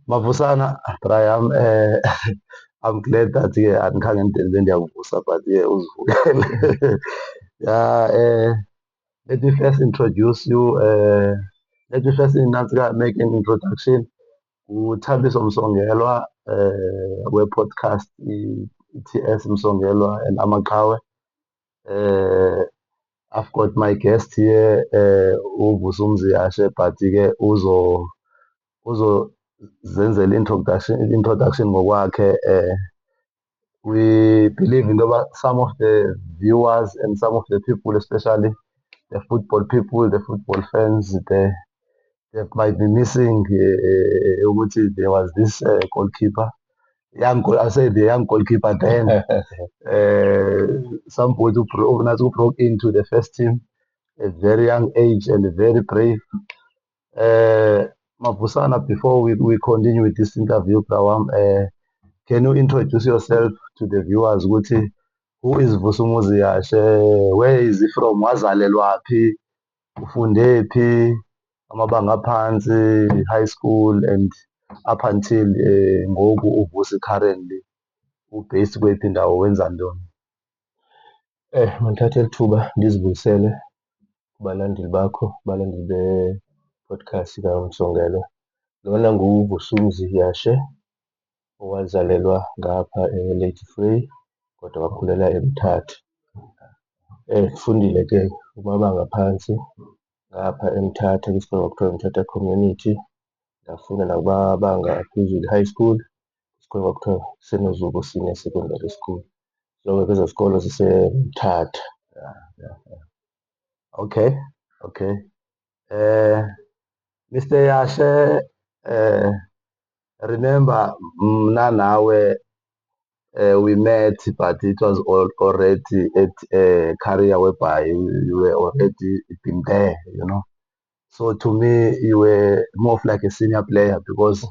Mavusana, but I'm glad that andikhange bendiyakuvusa, but uzivukele. Yeah, let me first introduce you. Let me first make an introduction. UThabiso Msongelwa, we-podcast i-TS Msongelwa and Amaqhawe. I've got my guest here, uVusumuzi Yashe, but-ke uzozenzela introduction ngokwakhe. We believe in some of the viewers and some of the people, especially the football people, the football fans, they might be missing ukuthi there was this goalkeeper, I say the young goalkeeper then, somebody who broke into the first team at a very young age and very brave. Mavusana, before we continue with this interview, can you introduce yourself to the viewers? Ukuthi, who is Vusumuzi Yashe? Where is he from? Wazalelwaphi? Ufundephi? Amabanga aphansi, high school, and up until ngoku uVusi currently ubased kweyiphi indawo, wenza ntoni? Mandithathe lithuba ndizibuyisele kubalandeli bakho, abalandeli be-podcast kaMsongelwa. Lona nguVusumuzi Yashe, owazalelwa ngapha e-Lady Frey, kodwa wakhulela eMthatha. Ndifundile ke kumabanga aphansi ngapha eMthatha kwisikolo kwakuthiwa eMthatha Community. Ndafunda nakumabanga aphezulu, high school, isikolo kwakuthiwa Senozubo Senior Secondary School. So kwezo sikolo ziseMthatha. Okay. Mr. Yashe, remember mna nawe we met, but it was already at a career whereby you were already been there, you know. So to me, you were more of like a senior player, because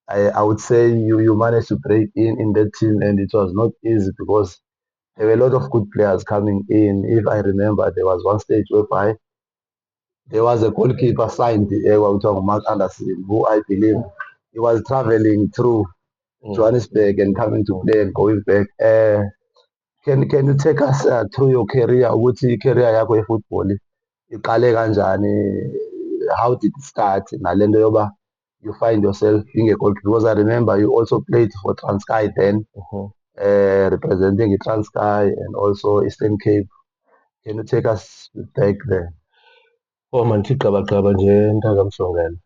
I would say you managed to break in that team, and it was not easy because there were a lot of good players coming in. If I remember, there was one stage whereby there was a goalkeeper signed, Mark Anderson, who I believe he was traveling through Johannesburg and coming to play and going back. Can you take us through your career? Ukuthi career yakho ye-football iqale kanjani? How did it start? Nalento yoba you find yourself being a goalkeeper, because I remember you also played for Transkei then, representing Transkei and also Eastern Cape. Can you take us back there? Mandithi gqabagqaba nje ntaka Msongelwa.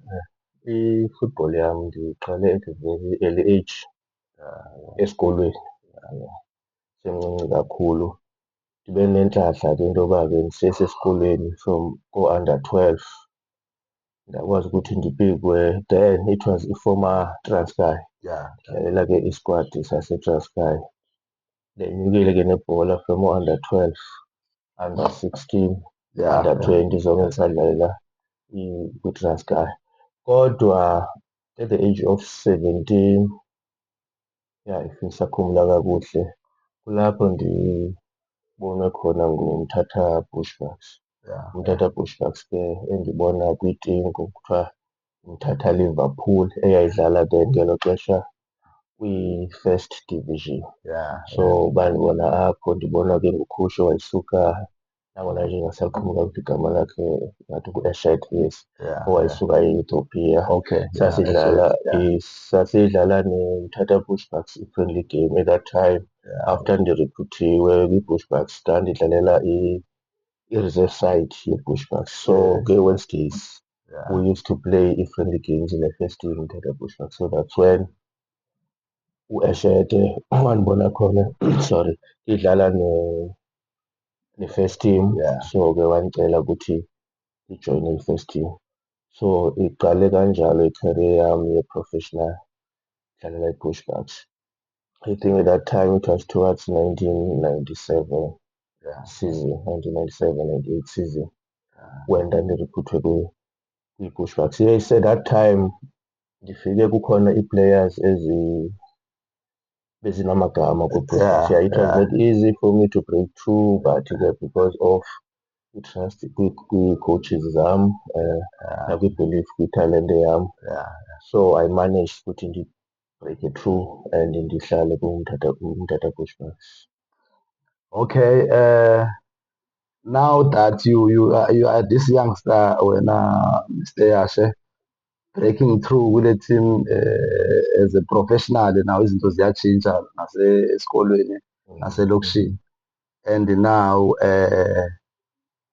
I-football yam ndiyiqale at a very early age, esikolweni, semncinci kakhulu. Ndibe nentlahla ke into yoba ke ndisesesikolweni from ko-under 12 ndakwazi ukuthi ndipikwe. Then it was i-former Transkei, ndidlalela ke iskwadi saseTranskei. Ndinyukile ke nebhola from u-under 12, under 16, under 20, zonke ndisadlalela kwiTranskei. Kodwa at the age of 17, if ndisakhumbula kakuhle, kulapho ndibonwe khona nguMthatha Bushbucks. uMthatha Bushbucks ke endibona kwitim kuthiwa Mthatha Liverpool, eyayidlala ke ngelo xesha kwi-first division. So bandibona apho, ndibona ke nguKhushe wayesuka, nangona nje ndingasakhumbula ukuthi igama lakhe ngathi ngu-Eshed, yes, owayisuka e-Ethiopia. Sasidlala neMthatha Bushbucks i-friendly game at that time. After ndirekhruithiwe kwi-Bushbucks, ndandidlalela i-reserve side ye-Bushbucks. So ke those days we used to play i-friendly games in the first team, Mthatha Bushbucks. So that's when u-Eshed wandibona khona sorry, idlala ne-first team. So ke wandicela ukuthi ndijoyine i-first team. So iqale kanjalo i-career yam ye-professional dlalela i-Bushbucks. I think at that time it was towards 1997 season, 1997-98 season, when ndandirekhruthwe kwi-Bushbucks. Yes, at that time ndifike kukhona ii-players bezinamagama kwi-Bushbucks. It was not easy for me to break through, but because of i-trust kwi-coaches zam nakwi-belief kwitalente yam. Yeah. So I managed ukuthi ndi-break through and ndihlale kuMthatha Bushbucks. Okay, now that you are this youngster wena Mr. Yashe, breaking through kule team as a professional, now izinto ziyatshintsha nasesikolweni naselokishini, and now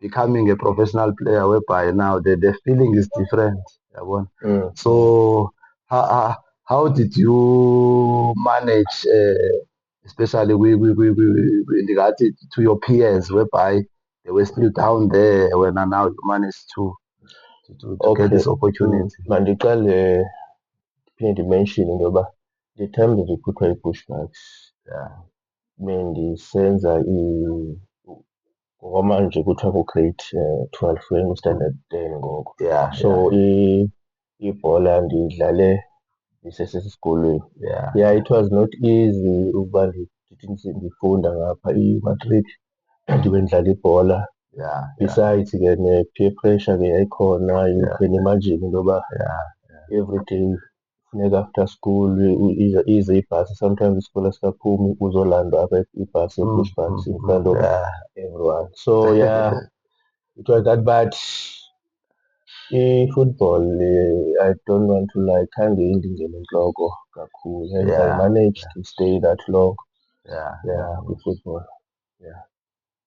becoming a professional player whereby now the feeling is different, yabona. So how did you manage, especially ndingathi to your peers whereby they were still down there when now you managed to get this opportunity? Mandiqale ndiphinde ndimenshine into yoba the time ndikhutshwa yi-Bushbucks, bendisenza ngokwamanje kuthiwa ngu-grade 12 u-standard 10 ngoku. So ibhola ndiyidlale ndisesesikolweni. It was not easy ukuba ndithi ndifunda ngapha imatriki ndibe ndidlala ibhola. Besides ke ne-peer pressure ke yayikhona. You can imagine into yoba every day funeka after school ize ibhasi, sometimes isikolo sikaphumi uzolandwa apha ibhasi ye-Bushbucks in front of everyone. So it was that, but i-football I don't want to lie, khange indingene entloko kakhulu, and I managed to stay that long kwi-football.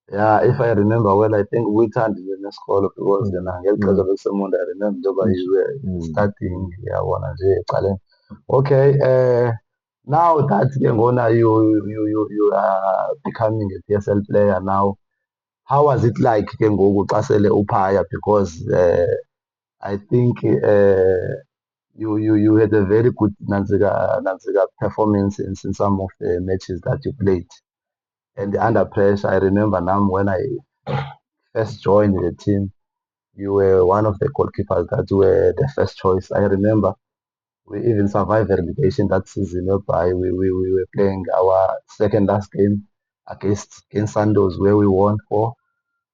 If I remember well, I think uyithandile nesikolo because ngeli xesha besemond I remember njengoba you were studying yabona nje ecaleni. Okay, now that ke ngona you are becoming a PSL player now, how was it like ke ngoku xa sele uphaya, because I think you had a very good Nantsika performance in some of the matches that you played. And under pressure, I remember now when I first joined the team, you were one of the goalkeepers that were the first choice. I remember we even survived the relegation that season whereby we were playing our second last game against Sandoz, where we won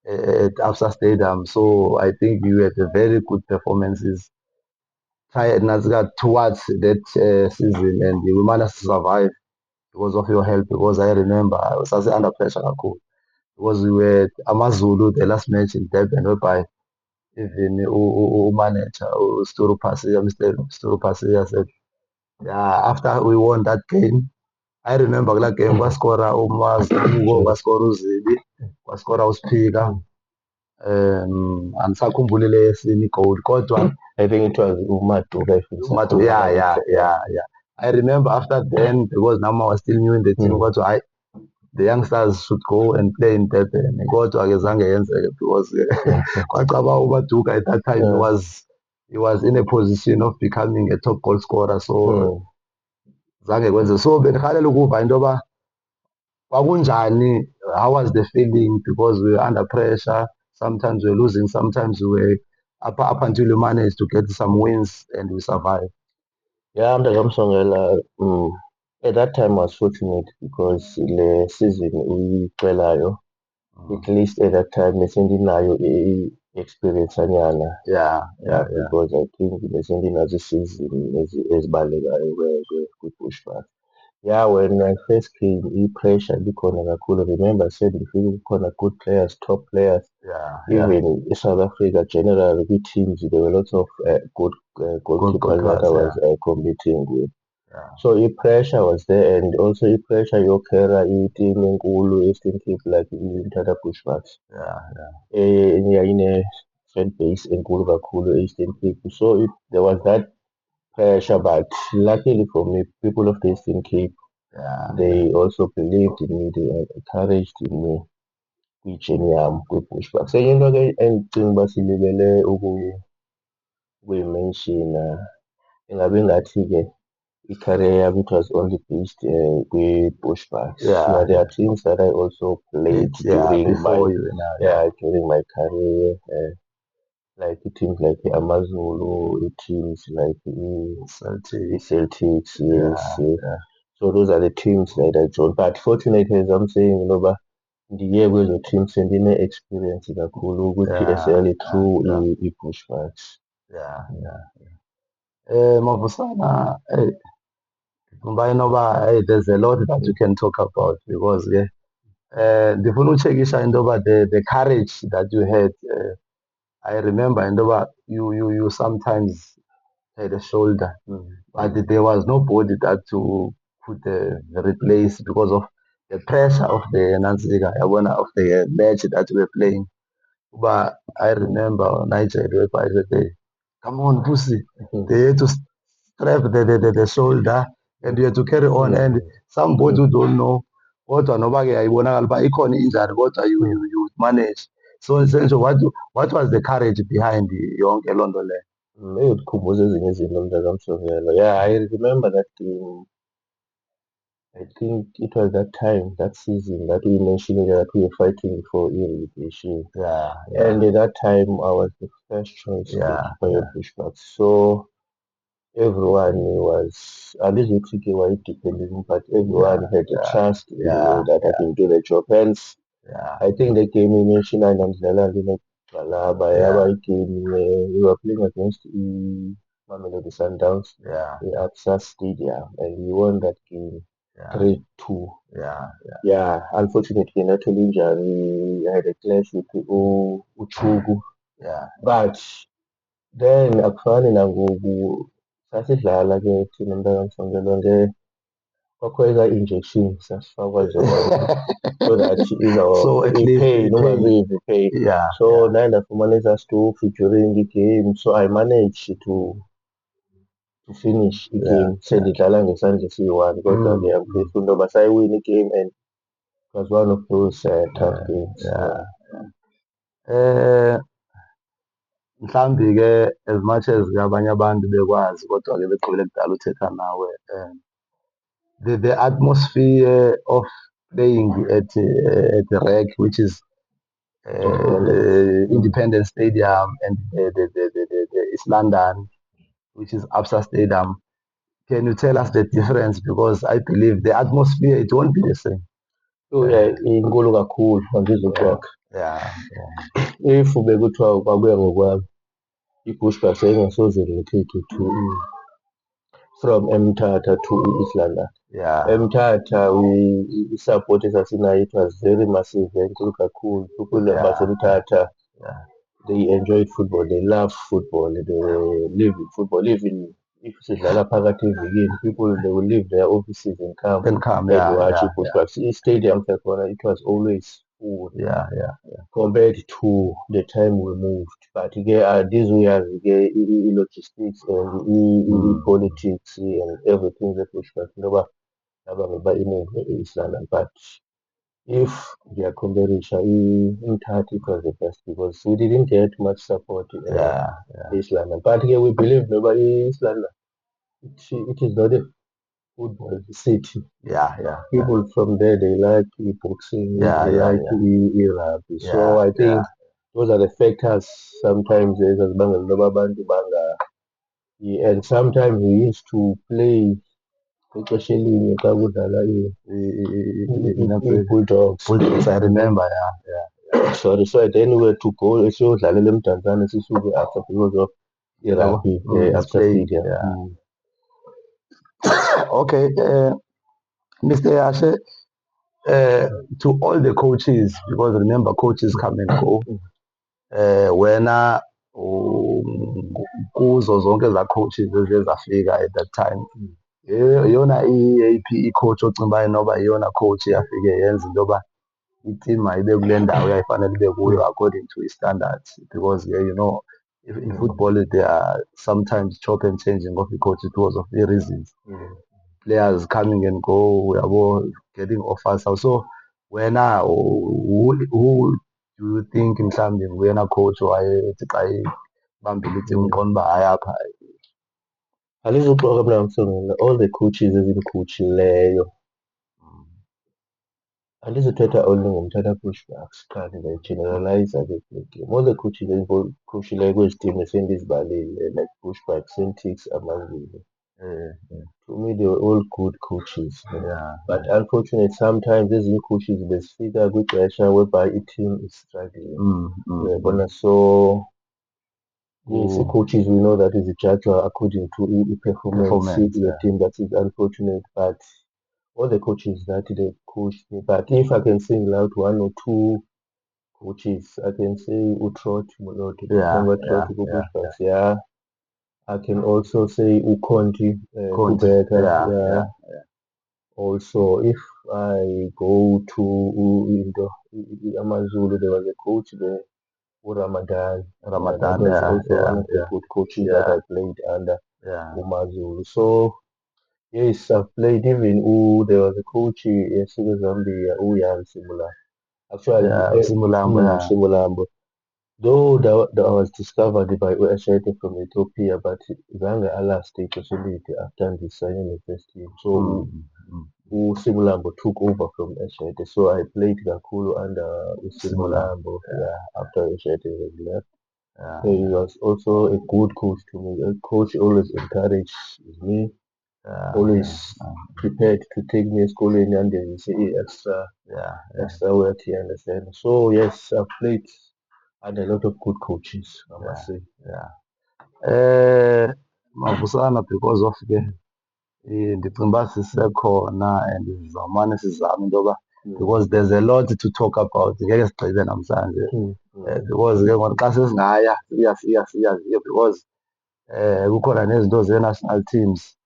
at Absa Stadium. So I think you had a very good performances towards that season, and we managed to survive because of your help, because I remember I was under pressure kakhulu, because we were Amazulu the last match in Durban, whereby even manager Sturu Pasiya, Mr. Sturu Pasiya said, after we won that game, I remember that game kwaskora uMazibuko, kwaskora uZibi, kwaskora uSphika, andisakhumbuli le yesini goal kodwa I think it was Umaduka. I remember after then, because now I was still new in the team, kodwa the youngsters should go and play in Durban. Kodwa ke zange yenzeke because kwacaba uMaduka at that time he was in a position of becoming a top goal scorer, so zange kwenze. So bendihalela ukuva into yoba kwakunjani, how was the feeling, because we were under pressure, sometimes we were losing, sometimes we were up until we managed to get some wins and we survived. Mntakamsongela, at that time I was fortunate because le season uyixelayo, at least at that time besendinayo i-experience anyana. Because I think besendinazo season ezibalekayo kwi-Bushbucks. When I first came, i-pressure ibikhona kakhulu. Remember I said ndifike kukhona good players, top players. Even South Africa generally, kwi-teams there were lots of good goalkeepers that I was competing with. So i-pressure was there, and also i-pressure yokhera i-team enkulu Eastern Cape like iMthatha Bushbucks. Ine-fan base enkulu kakhulu Eastern Cape. So there was that pressure, but luckily for me, people of the Eastern Cape, they also believed in me, they encouraged in me kwi-journey yam kwi-Bushbucks. Enye into ke endicinga uba silibele ukuyimenshina, ingabe ngathi ke i-career yam it was only based kwi-Bushbucks. There are teams that I also played during my career, like teams like Amazulu, teams like Celtics, So those are the teams that I joined. But fortunately, as I'm saying, ndiye kwezo team sendine-experience kakhulu kwi-P_S_L through i-Bushbucks. yeah, yeah. Mavusana, hey, ngoba inoba hey, there's a lot that you can talk about because ndifuna uchekisha into yoba the courage that you had. I remember into yoba you sometimes had a shoulder, but there was nobody that to could replace because of the pressure of the Nanzika, of the match that we were playing. But I remember Nigel whereby they come on, pussy. They had to strap the shoulder and you had to carry on. And somebody who don't know, kodwa noba ke ayibonakala uba ikhona injury kodwa you manage. So what was the courage behind yonke loo nto leyo? Eyokukhumbuza ezinye izinto mntakamsongelo. Yeah, I remember that game. I think it was that time, that season, that we mentioned that we were fighting for relegation. Yeah, And at that time, I was the first choice for your Bushbucks. So everyone was, a little tricky why depending, but everyone had a trust in me that I can do the job. Hence, I think the game we mentioned, and we were playing against Mamelodi Sundowns in AXA Stadium, and we won that game 3-2. Yeah, unfortunately, not only injury, I had a clash with Uchugu. But then akufani nangoku sasidlala ke thina mntakamsongelo kwakhona injection sasifakwa zona so that So at least pain ungazivi pain. So naye ndafumana ezaa stofu during the game, so I managed to finish igame sendidlala ngesandla esiyi-one kodwa ke I'm grateful into yoba sayiwina igame and it was one of those tough games. Mhlambi ke as much as abanye abantu bekwazi kodwa ke begqibele kudala uthetha nawe, the atmosphere of playing at REC, which is Independence Stadium, and the East London, which is Absa Stadium. Can you tell us the difference? Because I believe the atmosphere, it won't be the same. So inkulu kakhulu angizuxoka. If bekuthiwa kwakuya ngokwami i-Bushbucks yayingasoze relocate from eMthatha to East London. eMthatha i-support esasinayo, it was very massive, enkulu kakhulu. People baseMthatha, they enjoyed football, they love football, they live in football. Even if sidlala phakathi evekini, people they will leave their offices and come and watch i-Bushbucks. I-stadium sakhona, it was always full compared to the time we moved. But ke these years ke i-logistics and i-politics and everything ze-Bushbucks ngoba nabangeba imove e-East London. But if ngiyakhomperisha iMthatha, it was the best because we didn't get much support in East London. But ke we believe noba East London, it is not a football city. People from there, they like boxing, they like rugby. So I think those are the factors sometimes ezazibangela intoba abantu and sometimes we used to play ixesha elinye xa kudlala i-Bulldogs. I remember, Sorry, so then we were to go siyodlalela eMdantsane sisuke after because of i-rugby after stadium. Okay, Mr. Yashe, to all the coaches, because remember coaches come and go, wena kuzo zonke ezaa coaches ezafika at that time, iyona iyaphi i-coach ocinga uba inoba iyona coach eyafike yenza into yoba i-team mayibe kule ndawo yayifanele ibe kuyo according to i-standards? Because you know, in football there are sometimes chop and changing of the coach because of the reasons. Players coming and go, uyabo, getting offers. So wena who do you think mhlawumbi nguyena coach wayethi xa ibambile i-team uqonda uba hayi apha? Andizuxoka mntakamsongelo, all the coaches ezimkhotshileyo, andizuthetha only ngoMthatha Bushbucks qha ndizayigeneraliza ke kule game. All the coaches ezimkhotshileyo kwezi team esendizibalile like Bushbucks, Celtics, Amazulu, To me, they were all good coaches. Yeah. But unfortunately, sometimes these new coaches besifika kwixesha whereby i-team is struggling. Uyabona, so coaches we know that is judged according to performance Performance, team. That is unfortunate, but all the coaches that they coached me. But if I can single out one or two coaches, I can say Utrot Muloti, remember Trot Bushbacks, yeah. I can also say Ukonti, Conte. Kubeka, Also, if I go to Amazulu, there was a coach there, Ramadan. Ramadan, That was also one of the good coaches that I played under Umazulu. So yes, I've played even there was a coach in Zambia, Uyan Simula. Actually, Simulambo. Though that was discovered by Ueshete from Ethiopia, but Zanga Allah stayed facility after the university. So Simulambo took over from Eshete. So I played Gakulu under Simulambo after Eshete was left. So he was also a good coach to me. A coach always encouraged me, always prepared to take me schooling and then say extra work, you understand. So yes, I've played and a lot of good coaches, I must say. Mavusana, because of ndicinga uba sisekhona and sizamane sizame into yoba because there's a lot to talk about ngeke sigqibe namhlanje because ke ngoku xa sesingaya siya because kukhona nezinto zee-national teams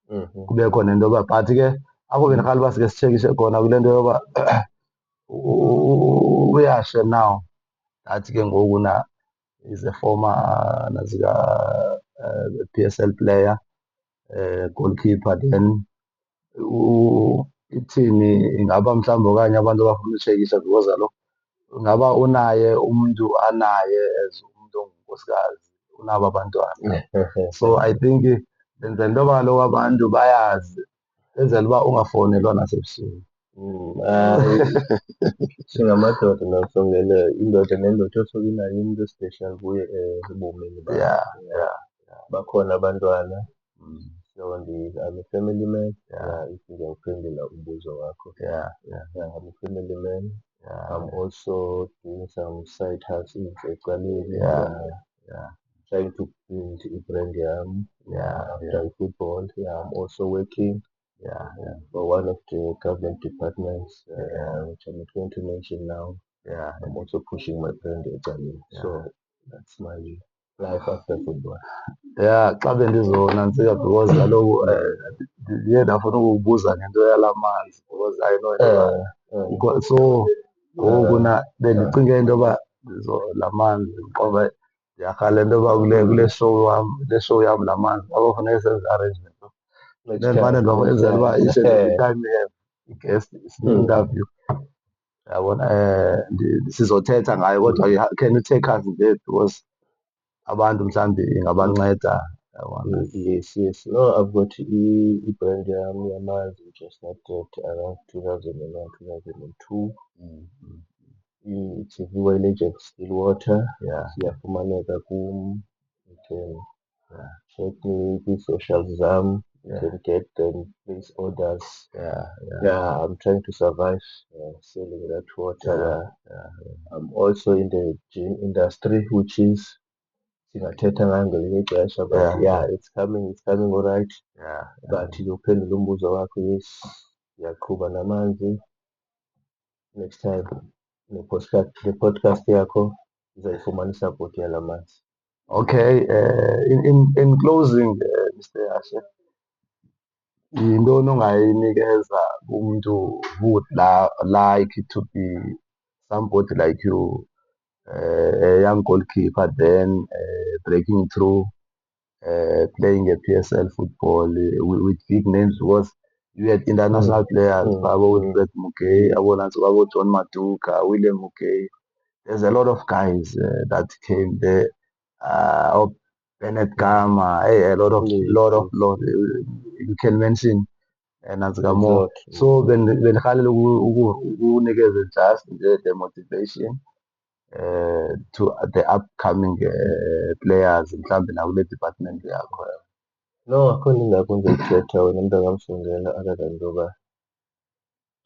kubekho nento yoba but ke apho bendikhala uba sike sitshekishe khona kule nto yoba uyashe now ndathi ke ngoku na is a former nazika PSL player, goalkeeper. Then ithini ingaba mhlawumbi okanye abantu abafuna utshekisha because kaloku ingaba unaye umuntu anaye as umuntu ongunkosikazi unabo abantwana. So I think benzela into yoba kaloku abantu bayazi benzela uba ungafowunelwa nasebusuku. Singamadoda nasongele indoda nendoda osuke inayo umuntu especial kuye ebomini bakhe. Bakhona abantwana. So I'm a family man. If ngiyawuphendula umbuzo wakho. I'm a family man. I'm also doing some side hustles ecaleni. Trying to build a brand after football. I'm also working for one of the government departments, which I'm not going to mention now. I'm also pushing my brand ecaleni. So that's my life after football. Xa bendizonantsika because kaloku ndiye ndafuna ukubuza ngento yala manzi because I know so ngoku bendicinge into yoba la manzi qoba ndiyarhala into yoba kule show yam la manzi apho funeka senze arrangement then fanele ndibenzela uba time we have i-guest interview yabona sizothetha ngayo kodwa can you take us there because abantu mhlawumbi ingabanceda. Yes. No, I've got brand yami yamanzi which I started around 2001, 2002. It's a village of Stillwater. Siyafumaneka kum. You can check me kwi-social zam. You can get them, place orders. I'm trying to survive selling that water. I'm also in the gin industry, which is singathetha ngayo ngelinye ixesha, but it's coming all right. But uphendula umbuzo wakho, yes, ndiyaqhuba namanzi. Next time ne-podcast yakho izayifumana isapoti yala manzi. Okay, in closing, Mr. Yashe, yintoni ongayinikeza umuntu who would like to be somebody like you, a young goalkeeper, then breaking through, playing a PSL football with big names because you had international players, Wilfred Mukay, John Matuka, William Mukay. There's a lot of guys that came there. Bennett Gama, a lot. You can mention nantsika more. So bendirhalela ukunikeza just the motivation to the upcoming players mhlawumbi nakule department yakho. No, akhona ingakho ngizokukhetha wena Mntakamsungela other than ngoba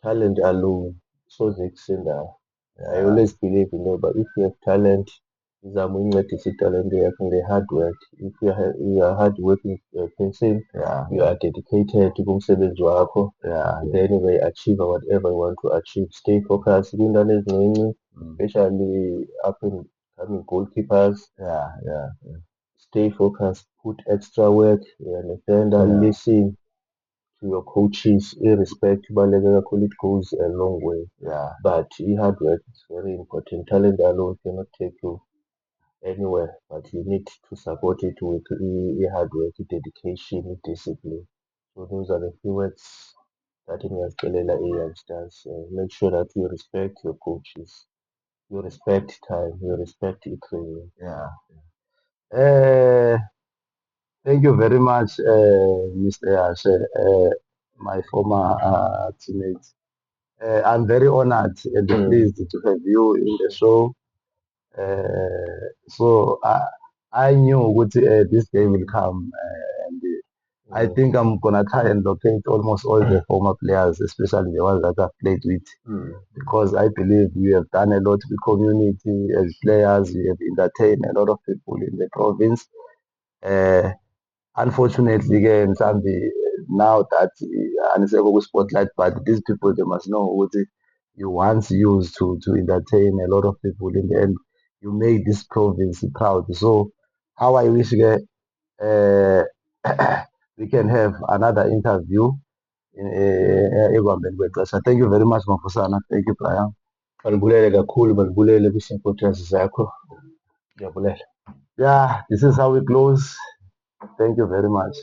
talent alone soze kusindayo. I always believe in ngoba if you have talent, izama uyincedisa italente yakho nge-hard work. If you are hard working person, you are dedicated kumsebenzi wakho, then you may achieve whatever you want to achieve. Stay focused kwiy'ntwana ezincinci, especially up and coming goalkeepers. Stay focused, put extra work, you understand, listen to your coaches, irrespect, kubaluleke kakhulu, it goes a long way. But i-hard work is very important. Talent alone cannot take you anywhere, but you need to support it with hard work, dedication, discipline. So those are the few words that ngingazicelela i-youngsters. Make sure that you respect your coaches, you respect time, you respect training. Thank you very much, Mr. Yashe, my former teammate. I'm very honored and pleased to have you in the show. So I knew this day will come, and I think I'm gonna try and locate almost all the former players, especially the ones that I've played with, because I believe you have done a lot to the community as players. You have entertained a lot of people in the province. Unfortunately, again, now that anisekho ku-spotlight, but these people they must know what you once used to entertain a lot of people. In the end, you made this province proud. So, how I wish uh, we can have another interview ekuhambeni kwexesha. Thank you very much, Mafusana. Thank you, Brian. Manibulele kakhulu, manibulele kwi-supporters zakho. Ngiyabulela. Yeah, this is how we close. Thank you very much.